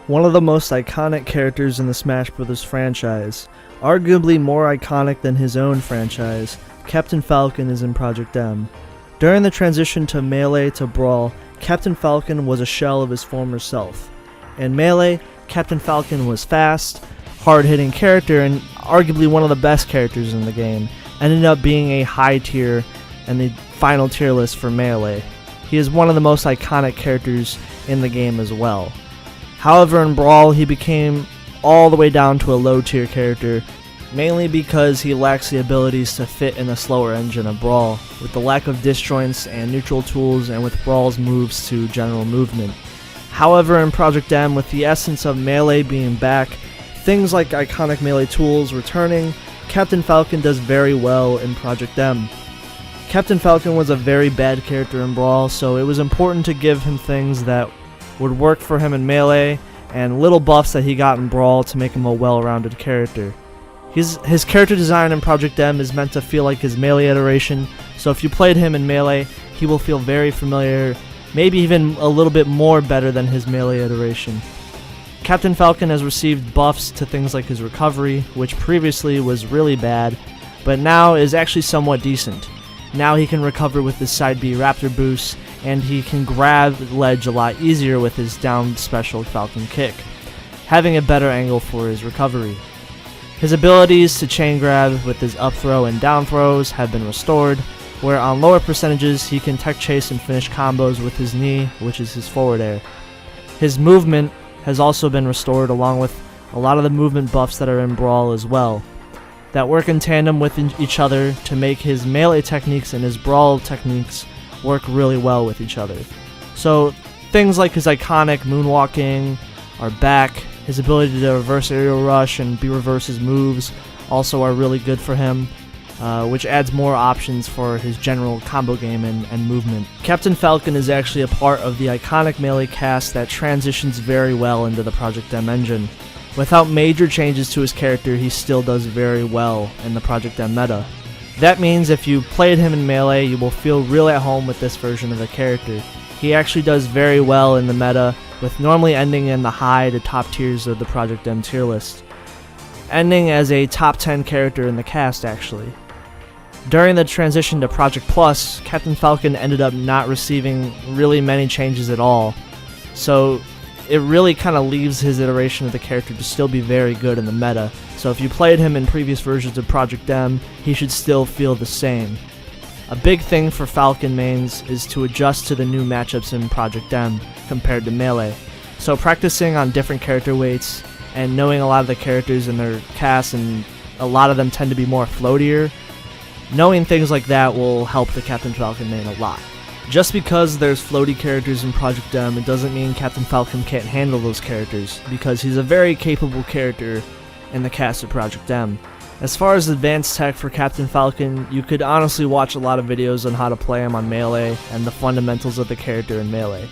one of the most iconic characters in the Smash Bros. Franchise. Arguably more iconic than his own franchise, Captain Falcon is in Project M. During the transition to Melee to Brawl, Captain Falcon was a shell of his former self. In Melee, Captain Falcon was fast, hard-hitting character, and arguably one of the best characters in the game, ended up being a high tier in the final tier list for Melee. He is one of the most iconic characters in the game as well. However, in Brawl, he became all the way down to a low tier character, mainly because he lacks the abilities to fit in a slower engine of Brawl, with the lack of disjoints and neutral tools, and with Brawl's moves to general movement. However, in Project M, with the essence of Melee being back, things like iconic Melee tools returning, Captain Falcon does very well in Project M. Captain Falcon was a very bad character in Brawl, so it was important to give him things that would work for him in Melee, and little buffs that he got in Brawl to make him a well-rounded character. His character design in Project M is meant to feel like his Melee iteration, so if you played him in Melee, he will feel very familiar, maybe even a little bit more better than his Melee iteration. Captain Falcon has received buffs to things like his recovery, which previously was really bad, but now is actually somewhat decent. Now he can recover with his side B Raptor boost, and he can grab the ledge a lot easier with his down special Falcon kick, having a better angle for his recovery. His abilities to chain grab with his up throw and down throws have been restored, where on lower percentages he can tech chase and finish combos with his knee, which is his forward air. His movement has also been restored, along with a lot of the movement buffs that are in Brawl as well, that work in tandem with each other to make his Melee techniques and his Brawl techniques work really well with each other. So things like his iconic moonwalking are back, his ability to reverse aerial rush and reverse his moves also are really good for him, which adds more options for his general combo game and movement. Captain Falcon is actually a part of the iconic Melee cast that transitions very well into the Project M engine. Without major changes to his character, he still does very well in the Project M meta. That means if you played him in Melee, you will feel real at home with this version of the character. He actually does very well in the meta, with normally ending in the high to top tiers of the Project M tier list, ending as a top 10 character in the cast actually. During the transition to Project Plus, Captain Falcon ended up not receiving really many changes at all, so it really kind of leaves his iteration of the character to still be very good in the meta. So if you played him in previous versions of Project M, he should still feel the same. A big thing for Falcon mains is to adjust to the new matchups in Project M compared to Melee. So practicing on different character weights and knowing a lot of the characters in their cast, and a lot of them tend to be more floatier, knowing things like that will help the Captain Falcon main a lot. Just because there's floaty characters in Project M, it doesn't mean Captain Falcon can't handle those characters, because he's a very capable character in the cast of Project M. As far as advanced tech for Captain Falcon, you could honestly watch a lot of videos on how to play him on Melee and the fundamentals of the character in Melee,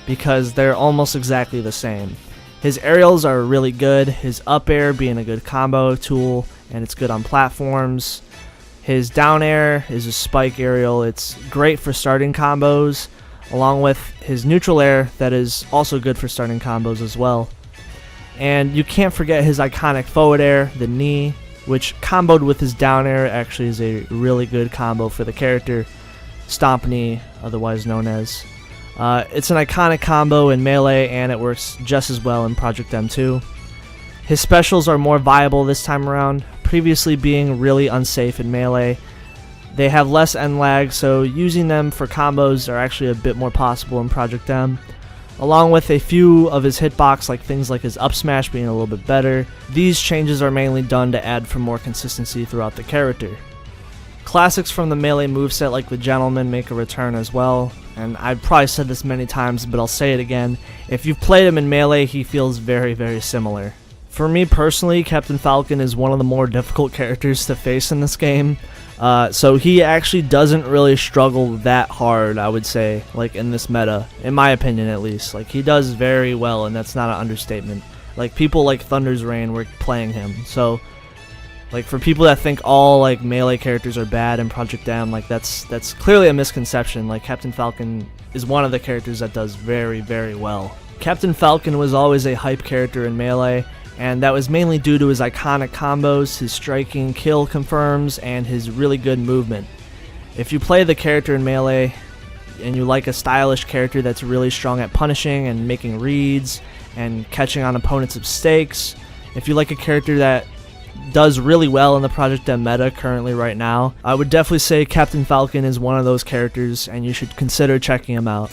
because they're almost exactly the same. His aerials are really good, his up air being a good combo tool, and it's good on platforms. His down air is a spike aerial. It's great for starting combos, along with his neutral air that is also good for starting combos as well. And you can't forget his iconic forward air, the knee, which comboed with his down air actually is a really good combo for the character. Stomp knee, otherwise known as. It's an iconic combo in Melee, and it works just as well in Project M too. His specials are more viable this time around, previously being really unsafe in Melee. They have less end lag, so using them for combos are actually a bit more possible in Project M. Along with a few of his hitbox, like things like his up smash being a little bit better. These changes are mainly done to add for more consistency throughout the character. Classics from the Melee moveset like the Gentleman make a return as well, and I've probably said this many times, but I'll say it again. If you've played him in Melee, he feels very, very similar. For me personally, Captain Falcon is one of the more difficult characters to face in this game, so he actually doesn't really struggle that hard, I would say, like in this meta, in my opinion at least. Like, he does very well, and that's not an understatement. Like, people like Thunder's Reign were playing him, so like, for people that think all like Melee characters are bad in Project M, like that's clearly a misconception. Like, Captain Falcon is one of the characters that does very, very well Captain Falcon was always a hype character in Melee, and that was mainly due to his iconic combos, his striking kill confirms, and his really good movement. If you play the character in Melee, and you like a stylish character that's really strong at punishing and making reads, and catching on opponents' mistakes, if you like a character that does really well in the Project M meta currently right now, I would definitely say Captain Falcon is one of those characters, and you should consider checking him out.